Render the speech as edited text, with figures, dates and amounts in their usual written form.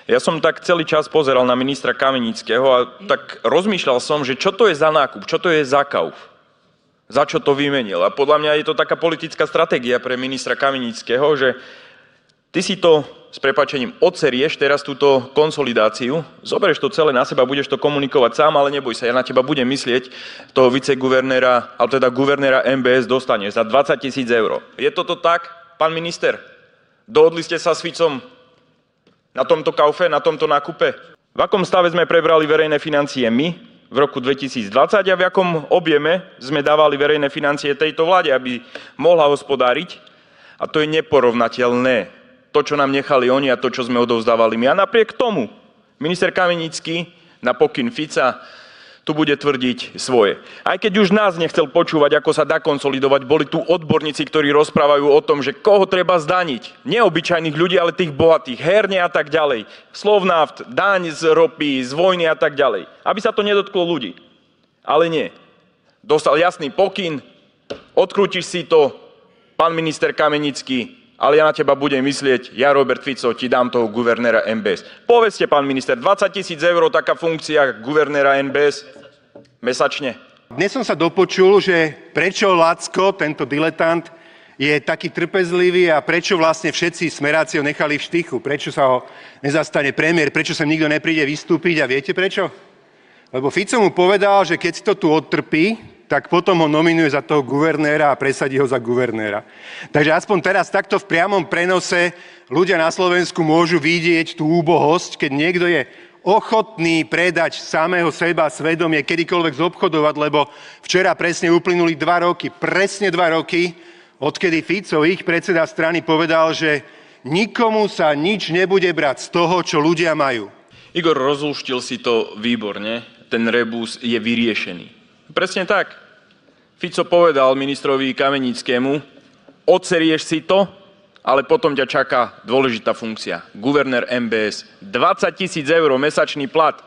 Ja som tak celý čas pozeral na ministra Kamenického a tak rozmýšľal som, že čo to je za nákup, čo to je za kauf, za čo to vymenil. A podľa mňa je to taká politická stratégia pre ministra Kamenického, že ty si to s prepáčením odserieš teraz túto konsolidáciu, zoberieš to celé na seba, budeš to komunikovať sám, ale neboj sa, ja na teba budem myslieť, toho viceguvernéra, ale teda guvernéra MBS dostane za 20 000 eur. Je toto tak, pán minister? Dohodli ste sa s Ficom na tomto kaufe, na tomto nákupe? V akom stave sme prebrali verejné financie my v roku 2020 a v akom objeme sme dávali verejné financie tejto vláde, aby mohla hospodáriť? A to je neporovnateľné. To, čo nám nechali oni a to, čo sme odovzdávali my. A napriek tomu minister Kamenický na pokyn Fica tu bude tvrdiť svoje. Aj keď už nás nechcel počúvať, ako sa dá konsolidovať, boli tu odborníci, ktorí rozprávajú o tom, že koho treba zdaniť. Neobyčajných ľudí, ale tých bohatých, herne a tak ďalej. Slovnaft, daň z ropy, z vojny a tak ďalej. Aby sa to nedotklo ľudí. Ale nie. Dostal jasný pokyn, odkrútiš si to, pán minister Kamenický, ale ja na teba budem myslieť, ja Robert Fico ti dám toho guvernéra MBS. Povedzte, pán minister, 20 000 eur taká funkcia guvernéra MBS mesačne? Dnes som sa dopočul, že prečo Lacko, tento diletant, je taký trpezlivý a prečo vlastne všetci smeráci ho nechali v štychu. Prečo sa ho nezastane premiér, prečo sa nikto nepríde vystúpiť a viete prečo? Lebo Fico mu povedal, že keď si to tu odtrpí, tak potom ho nominuje za toho guvernéra a presadí ho za guvernéra. Takže aspoň teraz takto v priamom prenose ľudia na Slovensku môžu vidieť tú úbohosť, keď niekto je ochotný predať samého seba svedomie, kedykoľvek zobchodovať, lebo včera presne uplynuli 2 roky, presne 2 roky, odkedy Fico, ich predseda strany, povedal, že nikomu sa nič nebude brať z toho, čo ľudia majú. Igor, rozlúštil si to výborne, ten rebus je vyriešený. Presne tak. Fico povedal ministrovi Kamenickému, odserieš si to, ale potom ťa čaká dôležitá funkcia. Guvernér MBS, 20 000 eur mesačný plat.